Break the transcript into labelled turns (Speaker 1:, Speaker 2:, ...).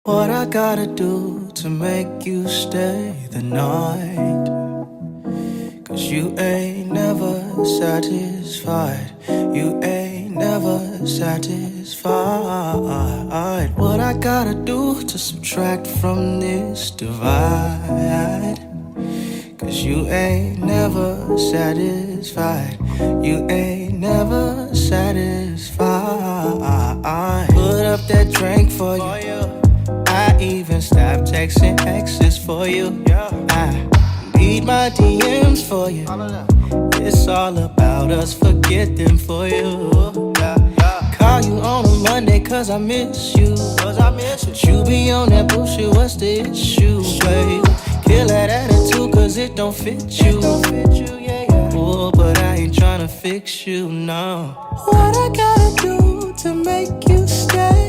Speaker 1: What I gotta do to make you stay the night? 'Cause you ain't never satisfied. You ain't never satisfied. What I gotta do to subtract from this divide? 'Cause you ain't never satisfied. You ain't never satisfied. Put up that drink for you. I even stopped texting exes for you. I need my DMs for you. It's all about us, forget them for you. Call you on a Monday 'cause I miss you. But you be on that bullshit, what's the issue, babe? Kill that attitude 'cause it don't fit you. Oh, but I ain't tryna fix you, no. What I gotta do to make you stay